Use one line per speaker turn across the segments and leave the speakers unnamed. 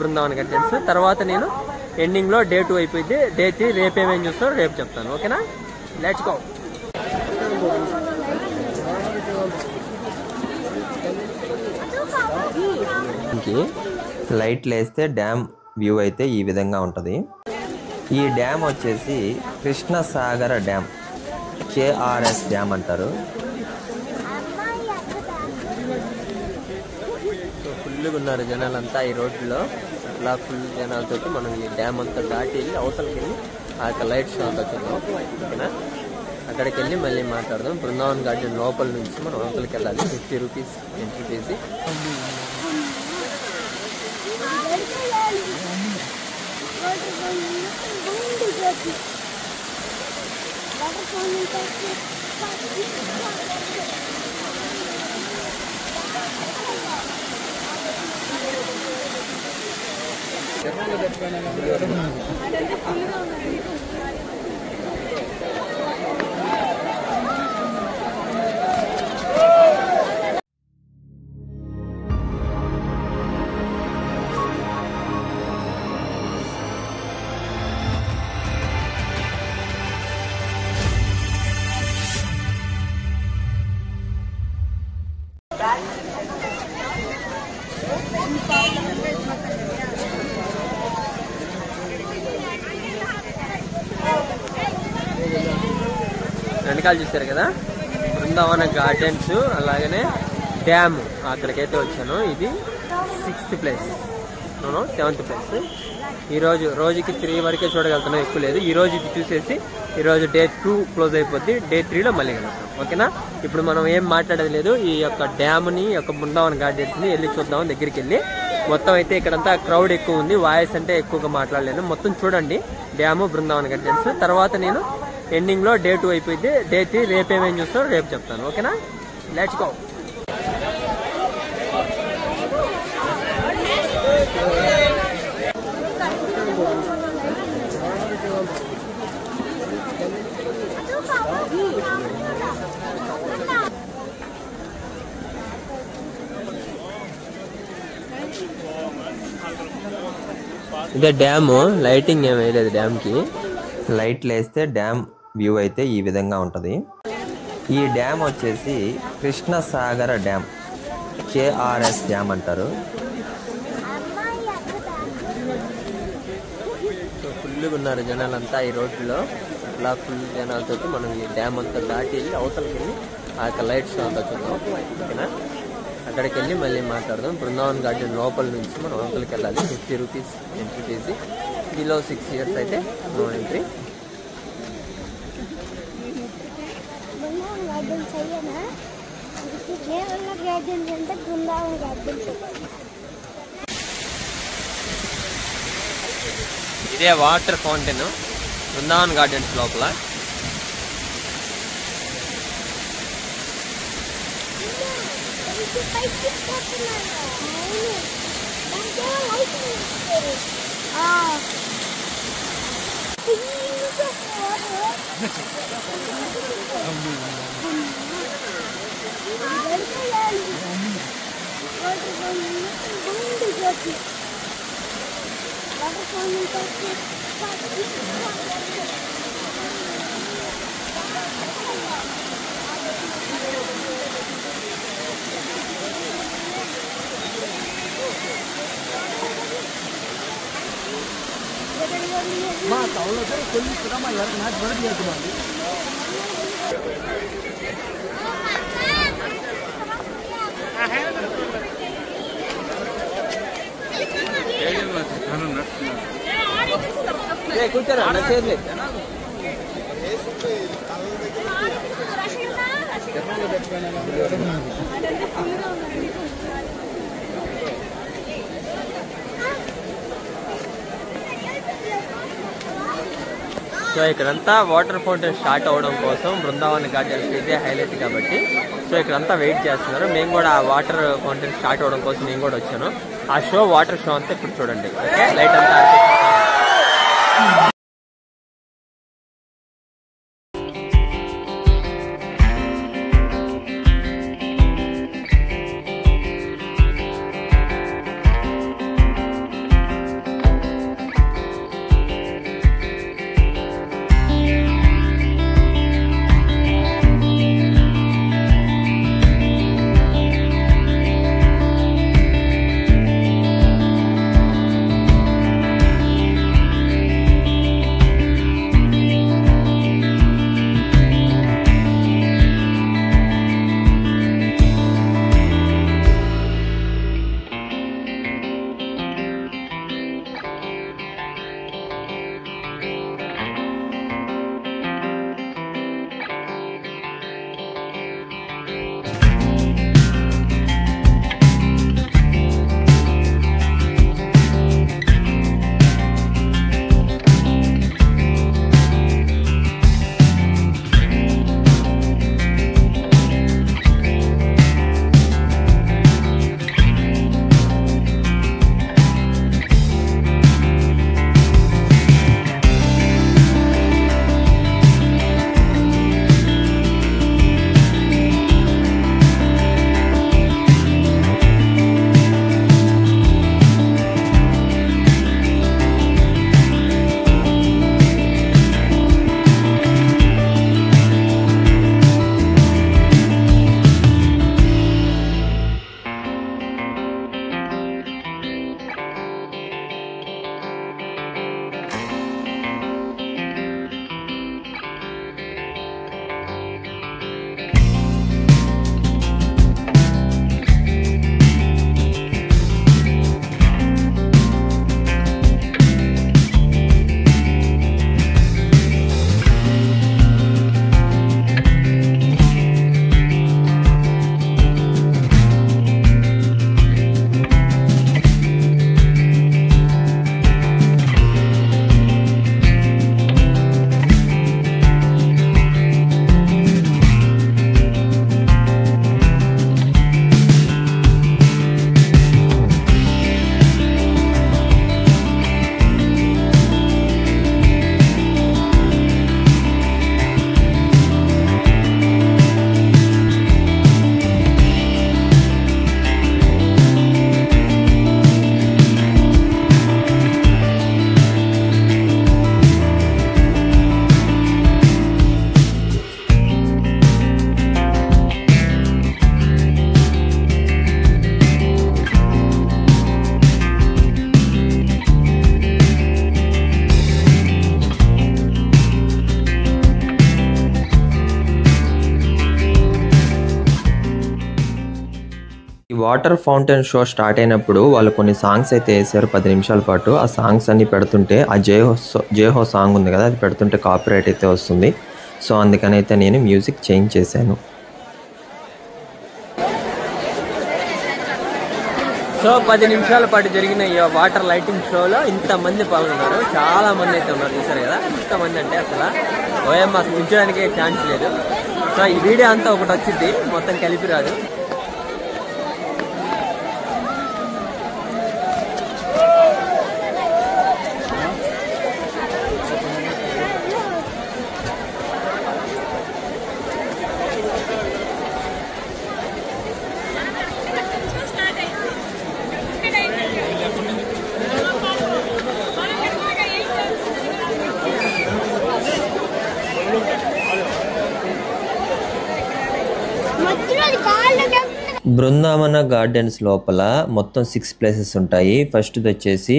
Brindavan gardens. తర్వాత నేను ending లో డే 2 అయిపోయింది. డే 3 రేపు ఏమేమి చూస్తారో రేపు చెప్తాను. ఓకేనా, లెట్స్ గో.
లైట్లు వేస్తే డ్యామ్ వ్యూ అయితే ఈ విధంగా ఉంటుంది. ఈ డ్యామ్ వచ్చేసి కృష్ణసాగర డ్యామ్, KRS డ్యామ్ అంటారు.
ఫుల్గా ఉన్నారు జనాలంతా ఈ రోడ్లో. అట్లా ఫుల్ జనాలతో మనం ఈ డ్యామ్ అంతా దాటి వెళ్ళి అవతలకి వెళ్ళి ఆ యొక్క లైట్ షో అంతా చూద్దాం. ఓకేనా, అక్కడికి వెళ్ళి మళ్ళీ మాట్లాడదాం. బృందావన్ గార్డెన్ లోపల నుంచి మనం అవతలకి వెళ్ళాలి. 50 రూపీస్ ఎంట్రీ చేసి వెనకాల చూస్తారు కదా బృందావన గార్డెన్స్, అలాగనే డ్యామ్. అక్కడికైతే వచ్చాను. ఇది 6th ప్లేస్, 7th ప్లేస్. రోజుకి 3 వరకే చూడగలుగుతున్నాం, ఎక్కువ లేదు. ఈ రోజు ఇది చూసేసి ఈరోజు డే 2 క్లోజ్ అయిపోద్ది. డే 3లో మళ్ళీ వెళ్తాం. ఓకేనా, ఇప్పుడు మనం ఏం మాట్లాడేది లేదు. ఈ యొక్క డ్యామ్ని, యొక్క బృందావన గార్డెన్స్ని వెళ్ళి చూద్దాం దగ్గరికి వెళ్ళి. మొత్తం అయితే ఇక్కడంతా క్రౌడ్ ఎక్కువ ఉంది. వాయిస్ అంటే ఎక్కువగా మాట్లాడలేను. మొత్తం చూడండి డ్యాము, బృందావన గార్డెన్స్. తర్వాత నేను ఎండింగ్ లో డే 2 అయిపోయింది. డే 3 రేపు ఏమేమి చూస్తారో రేపు చెప్తాను. ఓకేనా, లెట్స్ గో. ఇదే డ్యామ్. లైటింగ్ ఏం వేయలేదు డ్యామ్ కి.
లైట్లు వేస్తే డ్యామ్ వ్యూ అయితే ఈ విధంగా ఉంటుంది. ఈ డ్యామ్ వచ్చేసి కృష్ణసాగర డ్యామ్, KRS డ్యామ్ అంటారు.
ఫుల్గా ఉన్నారు జనాలంతా ఈ రోడ్లో. అట్లా ఫుల్ జనాలతో మనం ఈ డ్యామ్ అంతా దాటి వెళ్ళి అవతలకి వెళ్ళి ఆ యొక్క లైట్ షో అంతా చూద్దాం. ఓకేనా, అక్కడికి వెళ్ళి మళ్ళీ మాట్లాడదాం. బృందావన్ గార్డెన్ లోపల నుంచి మనం అవతలకి వెళ్ళాలి. 50 రూపీస్ ఎంట్రీ చేసి బిలో 6 years అయితే నో ఎంట్రీ. ఇదే వాటర్ ఫౌంటైన్ బృందావన్ గార్డెన్స్ లోపల. కూర్చోరా నచ్చేది. సో ఇక్కడంతా వాటర్ ఫౌంటైన్ స్టార్ట్ అవడం కోసం బృందావన్ గార్డెన్స్ ఇదే హైలైట్ కాబట్టి సో ఇక్కడంతా వెయిట్ చేస్తున్నారు. మేము కూడా ఆ వాటర్ ఫౌంటైన్ స్టార్ట్ అవడం కోసం నేను కూడా వచ్చాను. ఆ షో వాటర్ షో అంతా ఇప్పుడు చూడండి. ఓకే, లైట్ అంతా
ఈ వాటర్ ఫౌంటైన్ షో స్టార్ట్ అయినప్పుడు వాళ్ళు కొన్ని సాంగ్స్ అయితే వేసారు 10 నిమిషాల పాటు. ఆ సాంగ్స్ అన్ని పెడుతుంటే ఆ జేహో సాంగ్ ఉంది కదా, అది పెడుతుంటే కాపీరైట్ అయితే వస్తుంది. సో అందుకని అయితే నేను మ్యూజిక్ చేంజ్ చేశాను.
సో 10 నిమిషాల పాటు జరిగిన ఈ వాటర్ లైటింగ్ షోలో ఇంతమంది పాల్గొన్నారు. చాలా మంది అయితే ఉన్నారు, చూసారు కదా. ఇంతమంది అంటే అసలు ఓఎం అసలు ఉంచడానికే ఛాన్స్ లేదు. సో ఈ వీడియో అంతా ఒకటి వచ్చింది, మొత్తం కలిపి రాదు.
బృందావన గార్డెన్స్ లోపల మొత్తం 6 ప్లేసెస్ ఉంటాయి. ఫస్ట్ది వచ్చేసి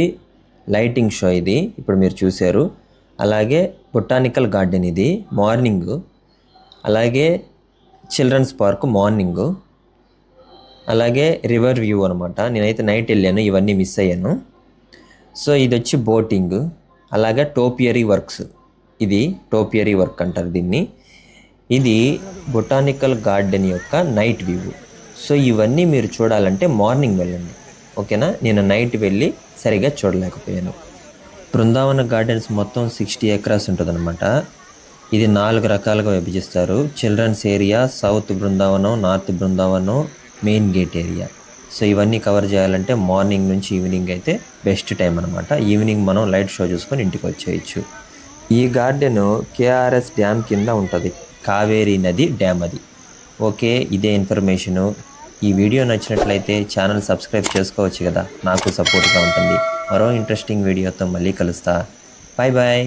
లైటింగ్ షో, ఇది ఇప్పుడు మీరు చూశారు. అలాగే బొటానికల్ గార్డెన్ ఇది మార్నింగ్. అలాగే చిల్డ్రన్స్ పార్క్ మార్నింగ్. అలాగే రివర్ వ్యూ అనమాట. నేనైతే నైట్ వెళ్ళాను, ఇవన్నీ మిస్ అయ్యాను. సో ఇది వచ్చి బోటింగ్. అలాగే టోపియరీ వర్క్స్, ఇది టోపియరీ వర్క్ అంటారు దీన్ని. ఇది బొటానికల్ గార్డెన్ యొక్క నైట్ వ్యూ. సో ఇవన్నీ మీరు చూడాలంటే మార్నింగ్ వెళ్ళండి, ఓకేనా. నేను నైట్ వెళ్ళి సరిగా చూడలేకపోయాను. బృందావన గార్డెన్స్ మొత్తం 60 ఎకరాస్ ఉంటుందన్నమాట. ఇది 4 రకాలుగా విభజిస్తారు. Children's area, south Brindavanam, north Brindavanam, main gate area. So ఇవన్నీ కవర్ చేయాలంటే మార్నింగ్ నుంచి ఈవినింగ్ అయితే బెస్ట్ టైం అనమాట. ఈవినింగ్ మనం లైట్ షో చూసుకొని ఇంటికి వచ్చేయచ్చు. ఈ గార్డెన్ కేఆర్ఎస్ డ్యామ్ కింద ఉంటుంది, కావేరీ నది డ్యామ్ అది. ఓకే, ఇదే ఇన్ఫర్మేషను. ఈ వీడియో నచ్చినట్లయితే ఛానల్ సబ్స్క్రైబ్ చేసుకోవచ్చు కదా, నాకు సపోర్ట్గా ఉంటుంది. మరో ఇంట్రెస్టింగ్ వీడియోతో మళ్ళీ కలుస్తా. Bye bye.